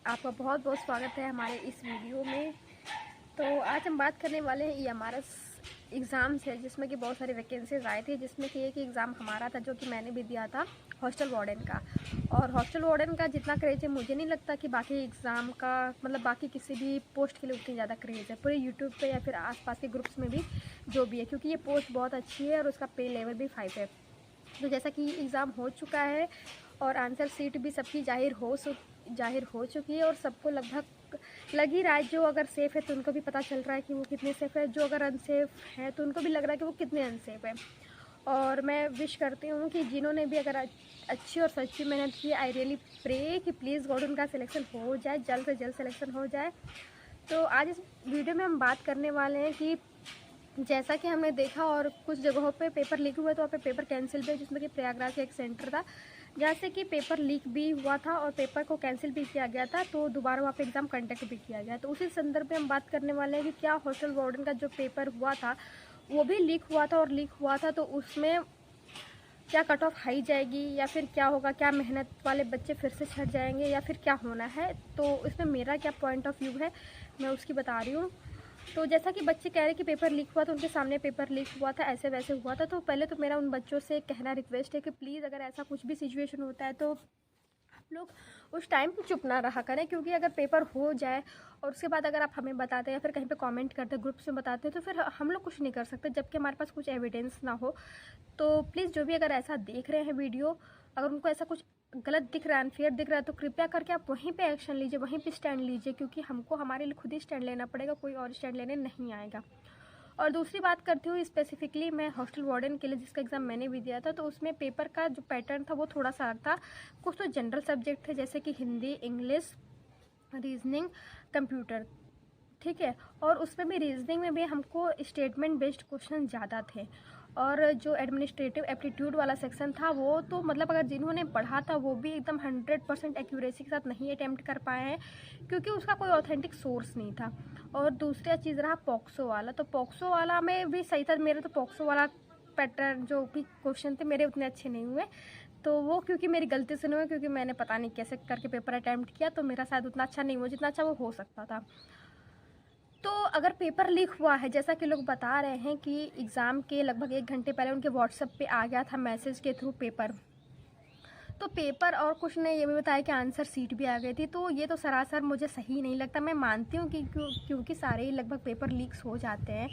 आपका बहुत बहुत स्वागत है हमारे इस वीडियो में। तो आज हम बात करने वाले हैं ये हमारा एग्ज़ाम्स है जिसमें कि बहुत सारी वैकेंसीज आए थे, जिसमें कि एक एग्ज़ाम हमारा था जो कि मैंने भी दिया था हॉस्टल वार्डन का। और हॉस्टल वार्डन का जितना क्रेज़ है मुझे नहीं लगता कि बाकी एग्ज़ाम का मतलब बाकी किसी भी पोस्ट के लिए उतनी ज़्यादा क्रेज़ है पूरे यूट्यूब पे या फिर आसपास के ग्रुप्स में भी जो भी है, क्योंकि ये पोस्ट बहुत अच्छी है और उसका पे लेवल भी 5 है। तो जैसा कि एग्ज़ाम हो चुका है और आंसर शीट भी सबकी जाहिर हो चुकी है और सबको लगभग लग ही रहा है, जो अगर सेफ़ है तो उनको भी पता चल रहा है कि वो कितने सेफ़ है, जो अगर अनसेफ है तो उनको भी लग रहा है कि वो कितने अनसेफ है। और मैं विश करती हूँ कि जिन्होंने भी अगर अच्छी और सच्ची मेहनत की, आई रियली प्रे कि प्लीज़ गॉड उनका सिलेक्शन हो जाए, जल्द से जल्द सिलेक्शन हो जाए। तो आज इस वीडियो में हम बात करने वाले हैं कि जैसा कि हमने देखा और कुछ जगहों पे पेपर लीक हुए तो वहाँ पे पेपर कैंसिल भी है, जिसमें कि प्रयागराज का एक सेंटर था जहाँ से कि पेपर लीक भी हुआ था और पेपर को कैंसिल भी किया गया था, तो दोबारा वहाँ पे एग्ज़ाम कंडक्ट भी किया गया। तो उसी संदर्भ में हम बात करने वाले हैं कि क्या हॉस्टल वार्डन का जो पेपर हुआ था वो भी लीक हुआ था, और लीक हुआ था तो उसमें क्या कट ऑफ हाई जाएगी या फिर क्या होगा, क्या मेहनत वाले बच्चे फिर से छट जाएंगे या फिर क्या होना है। तो इसमें मेरा क्या पॉइंट ऑफ व्यू है मैं उसकी बता रही हूँ। तो जैसा कि बच्चे कह रहे हैं कि पेपर लीक हुआ, तो उनके सामने पेपर लीक हुआ था, ऐसे वैसे हुआ था। तो पहले तो मेरा उन बच्चों से कहना रिक्वेस्ट है कि प्लीज़ अगर ऐसा कुछ भी सिचुएशन होता है तो आप लोग उस टाइम पे चुप ना रहा करें, क्योंकि अगर पेपर हो जाए और उसके बाद अगर आप हमें बताते हैं या फिर कहीं पे कमेंट करते ग्रुप्स में बताते हैं तो फिर हम लोग कुछ नहीं कर सकते जबकि हमारे पास कुछ एविडेंस ना हो। तो प्लीज़ जो भी अगर ऐसा देख रहे हैं वीडियो, अगर उनको ऐसा कुछ गलत दिख रहा है, अनफेयर दिख रहा है, तो कृपया करके आप वहीं पे एक्शन लीजिए, वहीं पे स्टैंड लीजिए, क्योंकि हमको हमारे लिए खुद ही स्टैंड लेना पड़ेगा, कोई और स्टैंड लेने नहीं आएगा। और दूसरी बात करती हूँ स्पेसिफिकली मैं हॉस्टल वार्डन के लिए, जिसका एग्ज़ाम मैंने भी दिया था, तो उसमें पेपर का जो पैटर्न था वो थोड़ा सा अलग था। कुछ तो जनरल सब्जेक्ट थे जैसे कि हिंदी, इंग्लिश, रीजनिंग, कंप्यूटर, ठीक है। और उसमें भी रीजनिंग में भी हमको स्टेटमेंट बेस्ड क्वेश्चन ज़्यादा थे। और जो एडमिनिस्ट्रेटिव एप्टीट्यूड वाला सेक्शन था वो तो मतलब अगर जिन्होंने पढ़ा था वो भी एकदम 100% एक्यूरेसी के साथ नहीं अटैम्प्ट कर पाए हैं, क्योंकि उसका कोई ऑथेंटिक सोर्स नहीं था। और दूसरा चीज़ रहा पॉक्सो वाला, तो पॉक्सो वाला में भी सही था। मेरे तो पॉक्सो वाला पैटर्न जो भी क्वेश्चन थे मेरे उतने अच्छे नहीं हुए, तो वो क्योंकि मेरी गलती से नहीं हुए, क्योंकि मैंने पता नहीं कैसे करके पेपर अटैम्प्ट किया, तो मेरा शायद उतना अच्छा नहीं हुआ जितना अच्छा वो हो सकता था। तो अगर पेपर लीक हुआ है, जैसा कि लोग बता रहे हैं कि एग्ज़ाम के लगभग 1 घंटे पहले उनके व्हाट्सएप पे आ गया था मैसेज के थ्रू पेपर, तो पेपर और कुछ ने ये भी बताया कि आंसर सीट भी आ गई थी। तो ये तो सरासर मुझे सही नहीं लगता। मैं मानती हूँ कि क्योंकि सारे ही लगभग पेपर लीक्स हो जाते हैं,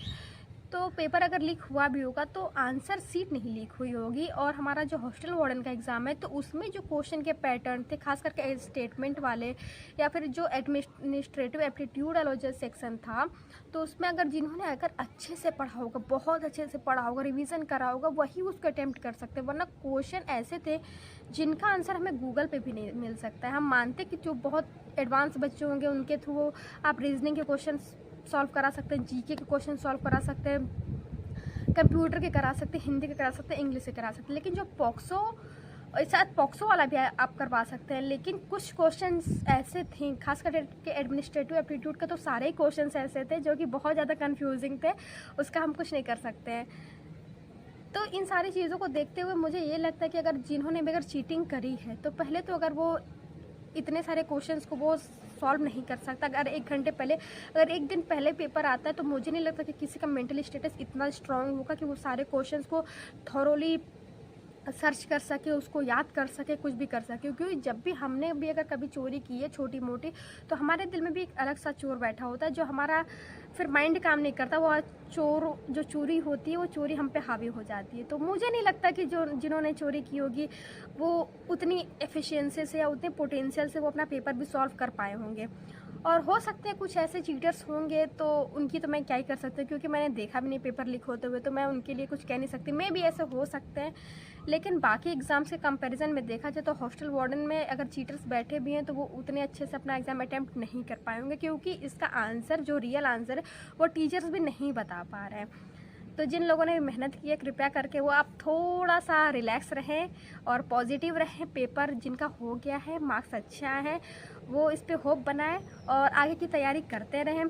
तो पेपर अगर लीक हुआ भी होगा तो आंसर सीट नहीं लीक हुई होगी। और हमारा जो हॉस्टल वार्डन का एग्ज़ाम है तो उसमें जो क्वेश्चन के पैटर्न थे, खास करके स्टेटमेंट वाले या फिर जो एडमिनिस्ट्रेटिव एप्टीट्यूड वाला जो सेक्शन था, तो उसमें अगर जिन्होंने अगर अच्छे से पढ़ा होगा, बहुत अच्छे से पढ़ा होगा, रिवीजन करा होगा, वही उसको अटैम्प्ट कर सकते हैं। वरना क्वेश्चन ऐसे थे जिनका आंसर हमें गूगल पे भी नहीं मिल सकता है। हम मानते कि जो बहुत एडवांस बच्चे होंगे उनके थ्रू आप रीजनिंग के क्वेश्चन सॉल्व करा सकते हैं, जीके के क्वेश्चन सॉल्व करा सकते हैं, कंप्यूटर के करा सकते हैं, हिंदी के करा सकते हैं, इंग्लिश के करा सकते हैं। लेकिन जो पॉक्सो, शायद पॉक्सो वाला भी आप करवा सकते हैं, लेकिन कुछ क्वेश्चंस ऐसे थे, खास करके एडमिनिस्ट्रेटिव एप्टीट्यूड का तो सारे ही क्वेश्चंस ऐसे थे जो कि बहुत ज़्यादा कंफ्यूजिंग थे, उसका हम कुछ नहीं कर सकते हैं। तो इन सारी चीज़ों को देखते हुए मुझे ये लगता है कि अगर जिन्होंने भी अगर चीटिंग करी है तो पहले तो अगर वो इतने सारे क्वेश्चंस को वो सॉल्व नहीं कर सकता। अगर 1 घंटे पहले, अगर 1 दिन पहले पेपर आता है तो मुझे नहीं लगता कि किसी का मेंटल स्टेटस इतना स्ट्रांग होगा कि वो सारे क्वेश्चंस को थॉरोली सर्च कर सके, उसको याद कर सके, कुछ भी कर सके। क्योंकि जब भी हमने भी अगर कभी चोरी की है छोटी मोटी, तो हमारे दिल में भी एक अलग सा चोर बैठा होता है जो हमारा फिर माइंड काम नहीं करता, वो जो चोरी होती है वो चोरी हम पे हावी हो जाती है। तो मुझे नहीं लगता कि जो जिन्होंने चोरी की होगी वो उतनी एफिशिएंसी से या उतने पोटेंशियल से वो अपना पेपर भी सॉल्व कर पाए होंगे। और हो सकते हैं कुछ ऐसे चीटर्स होंगे, तो उनकी तो मैं क्या ही कर सकती हूँ, क्योंकि मैंने देखा भी नहीं पेपर लीक होते हुए, तो मैं उनके लिए कुछ कह नहीं सकती। मैं भी ऐसे हो सकते हैं, लेकिन बाकी एग्ज़ाम्स के कंपैरिजन में देखा जाए तो हॉस्टल वार्डन में अगर चीटर्स बैठे भी हैं तो वो उतने अच्छे से अपना एग्ज़ाम अटैम्प्ट नहीं कर पाए होंगे, क्योंकि इसका आंसर जो रियल आंसर है वो टीचर्स भी नहीं बता पा रहे हैं। तो जिन लोगों ने मेहनत की है कृपया करके वो आप थोड़ा सा रिलैक्स रहें और पॉजिटिव रहें। पेपर जिनका हो गया है, मार्क्स अच्छा है, वो इस पे होप बनाएं और आगे की तैयारी करते रहें।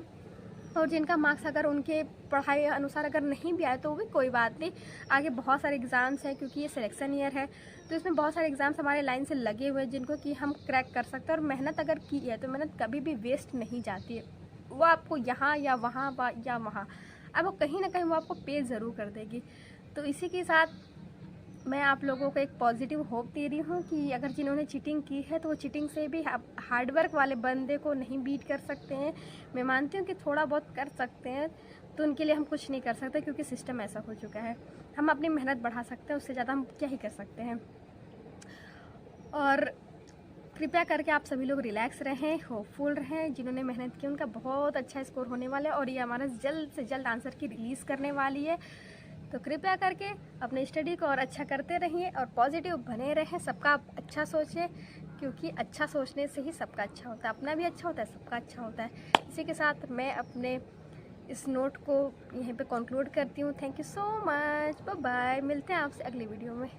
और जिनका मार्क्स अगर उनके पढ़ाई अनुसार अगर नहीं भी आए तो भी कोई बात नहीं, आगे बहुत सारे एग्ज़ाम्स हैं क्योंकि ये सिलेक्शन ईयर है, तो इसमें बहुत सारे एग्ज़ाम्स हमारे लाइन से लगे हुए हैं जिनको कि हम क्रैक कर सकते हैं। और मेहनत अगर की है तो मेहनत कभी भी वेस्ट नहीं जाती है, वो आपको यहाँ या वहाँ या वहाँ अब वो कहीं ना कहीं वो आपको पे ज़रूर कर देगी। तो इसी के साथ मैं आप लोगों को एक पॉजिटिव होप दे रही हूँ कि अगर जिन्होंने चीटिंग की है तो वो चीटिंग से भी हार्डवर्क वाले बंदे को नहीं बीट कर सकते हैं। मैं मानती हूँ कि थोड़ा बहुत कर सकते हैं, तो उनके लिए हम कुछ नहीं कर सकते क्योंकि सिस्टम ऐसा हो चुका है। हम अपनी मेहनत बढ़ा सकते हैं, उससे ज़्यादा हम क्या ही कर सकते हैं। और कृपया करके आप सभी लोग रिलैक्स रहें, होपफुल रहें। जिन्होंने मेहनत की उनका बहुत अच्छा स्कोर होने वाला है और ये हमारा जल्द से जल्द आंसर की रिलीज़ करने वाली है। तो कृपया करके अपने स्टडी को और अच्छा करते रहिए और पॉजिटिव बने रहें, सबका अच्छा सोचें क्योंकि अच्छा सोचने से ही सबका अच्छा होता है, अपना भी अच्छा होता है, सबका अच्छा होता है। इसी के साथ मैं अपने इस नोट को यहीं पे कंक्लूड करती हूँ। Thank you so much, bye bye, मिलते हैं आपसे अगली वीडियो में।